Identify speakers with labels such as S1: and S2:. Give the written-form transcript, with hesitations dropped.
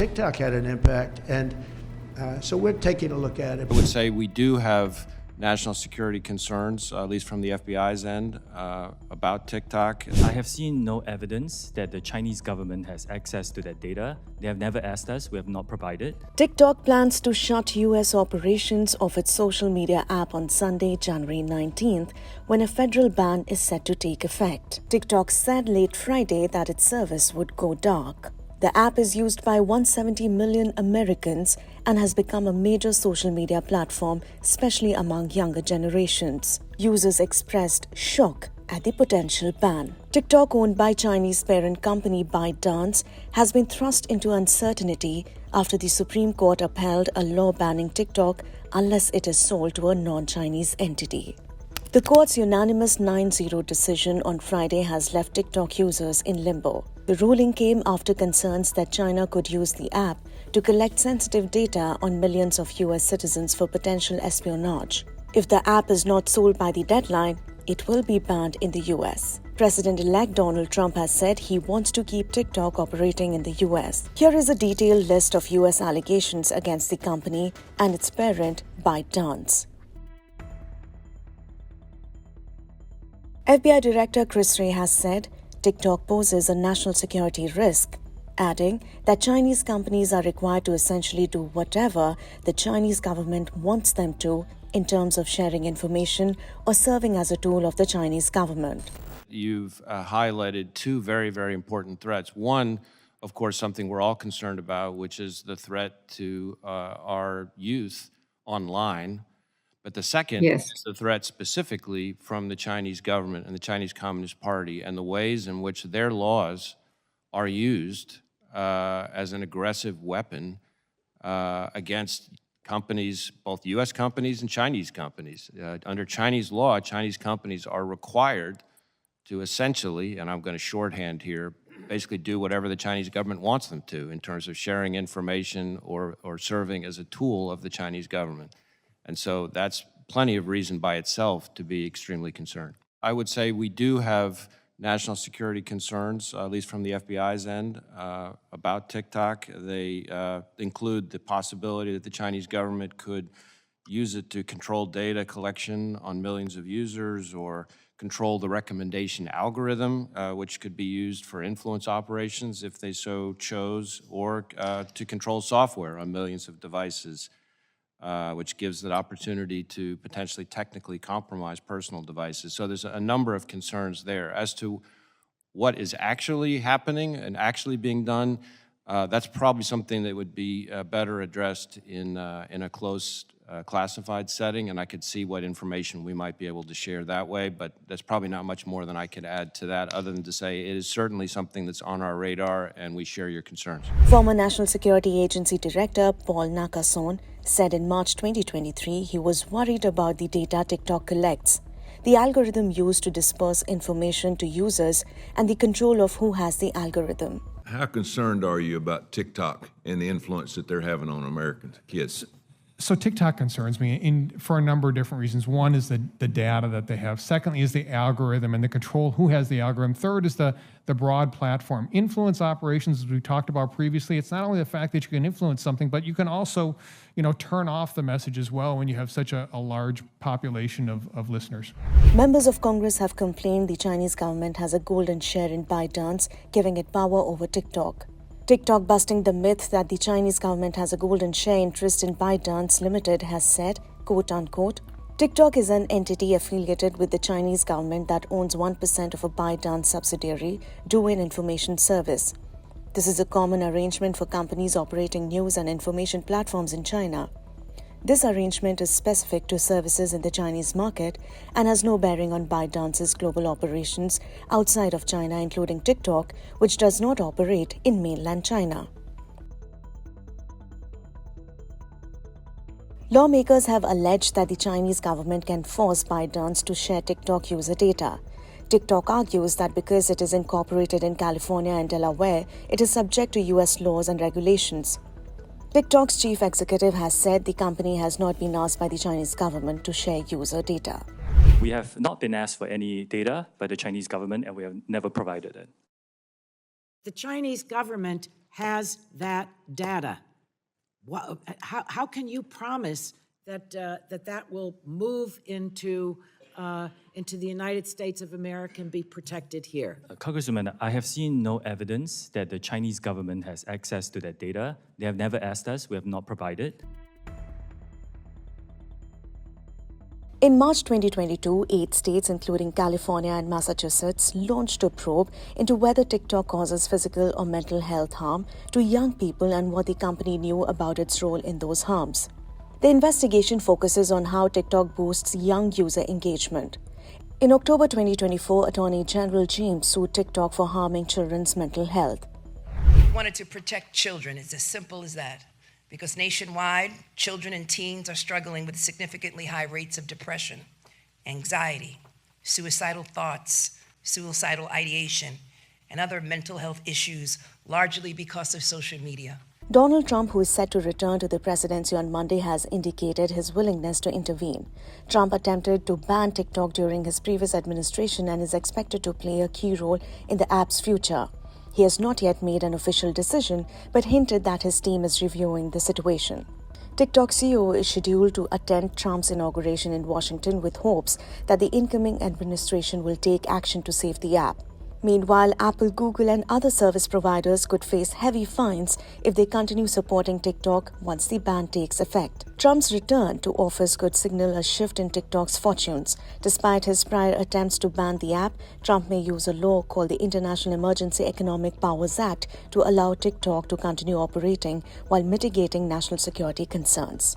S1: TikTok had an impact, and so we're taking a look at it.
S2: I would say we do have national security concerns, at least from the FBI's end, about TikTok.
S3: I have seen no evidence that the Chinese government has access to that data. They have never asked us, we have not provided.
S4: TikTok plans to shut US operations of its social media app on Sunday, January 19th, when a federal ban is set to take effect. TikTok said late Friday that its service would go dark. The app is used by 170 million Americans and has become a major social media platform, especially among younger generations. Users expressed shock at the potential ban. TikTok, owned by Chinese parent company ByteDance, has been thrust into uncertainty after the Supreme Court upheld a law banning TikTok unless it is sold to a non-Chinese entity. The court's unanimous 9-0 decision on Friday has left TikTok users in limbo. The ruling came after concerns that China could use the app to collect sensitive data on millions of US citizens for potential espionage. If the app is not sold by the deadline, it will be banned in the US. President-elect Donald Trump has said he wants to keep TikTok operating in the US. Here is a detailed list of US allegations against the company and its parent, ByteDance. FBI Director Chris Wray has said TikTok poses a national security risk, adding that Chinese companies are required to essentially do whatever the Chinese government wants them to in terms of sharing information or serving as a tool of the Chinese government.
S2: You've highlighted two very, very important threats. One, of course, something we're all concerned about, which is the threat to our youth online. But the second is the threat specifically from the Chinese government and the Chinese Communist Party and the ways in which their laws are used as an aggressive weapon against companies, both U.S. companies and Chinese companies. Under Chinese law, Chinese companies are required to essentially, and I'm going to shorthand here, basically do whatever the Chinese government wants them to in terms of sharing information or serving as a tool of the Chinese government. And so that's plenty of reason by itself to be extremely concerned. I would say we do have national security concerns, at least from the FBI's end, about TikTok. They include the possibility that the Chinese government could use it to control data collection on millions of users or control the recommendation algorithm, which could be used for influence operations if they so chose, or to control software on millions of devices, which gives that opportunity to potentially technically compromise personal devices. So there's a number of concerns there. As to what is actually happening and actually being done, that's probably something that would be better addressed in a closed classified setting, and I could see what information we might be able to share that way, but that's probably not much more than I could add to that, other than to say it is certainly something that's on our radar and we share your concerns.
S4: Former National Security Agency Director Paul Nakasone said in March 2023 he was worried about the data TikTok collects, the algorithm used to disperse information to users, and the control of who has the algorithm.
S5: How concerned are you about TikTok and the influence that they're having on American kids?
S6: So TikTok concerns me for a number of different reasons. One is the data that they have. Secondly is the algorithm and the control, who has the algorithm. Third is the broad platform. Influence operations, as we talked about previously, it's not only the fact that you can influence something, but you can also, turn off the message as well when you have such a large population of listeners.
S4: Members of Congress have complained the Chinese government has a golden share in ByteDance, giving it power over TikTok. TikTok, busting the myth that the Chinese government has a golden share interest in ByteDance Limited, has said, quote-unquote, TikTok is an entity affiliated with the Chinese government that owns 1% of a ByteDance subsidiary, Douyin Information Service. This is a common arrangement for companies operating news and information platforms in China. This arrangement is specific to services in the Chinese market and has no bearing on ByteDance's global operations outside of China, including TikTok, which does not operate in mainland China. Lawmakers have alleged that the Chinese government can force ByteDance to share TikTok user data. TikTok argues that because it is incorporated in California and Delaware, it is subject to US laws and regulations. TikTok's chief executive has said the company has not been asked by the Chinese government to share user data.
S3: We have not been asked for any data by the Chinese government, and we have never provided it.
S7: The Chinese government has that data. How can you promise that that will move into the United States of America and be protected here?
S3: Congresswoman, I have seen no evidence that the Chinese government has access to that data. They have never asked us. We have not provided.
S4: In March 2022, 8 states, including California and Massachusetts, launched a probe into whether TikTok causes physical or mental health harm to young people and what the company knew about its role in those harms. The investigation focuses on how TikTok boosts young user engagement. In October 2024, Attorney General James sued TikTok for harming children's mental health.
S8: We wanted to protect children. It's as simple as that. Because nationwide, children and teens are struggling with significantly high rates of depression, anxiety, suicidal thoughts, suicidal ideation, and other mental health issues, largely because of social media.
S4: Donald Trump, who is set to return to the presidency on Monday, has indicated his willingness to intervene. Trump attempted to ban TikTok during his previous administration and is expected to play a key role in the app's future. He has not yet made an official decision, but hinted that his team is reviewing the situation. TikTok CEO is scheduled to attend Trump's inauguration in Washington with hopes that the incoming administration will take action to save the app. Meanwhile, Apple, Google, and other service providers could face heavy fines if they continue supporting TikTok once the ban takes effect. Trump's return to office could signal a shift in TikTok's fortunes. Despite his prior attempts to ban the app, Trump may use a law called the International Emergency Economic Powers Act to allow TikTok to continue operating while mitigating national security concerns.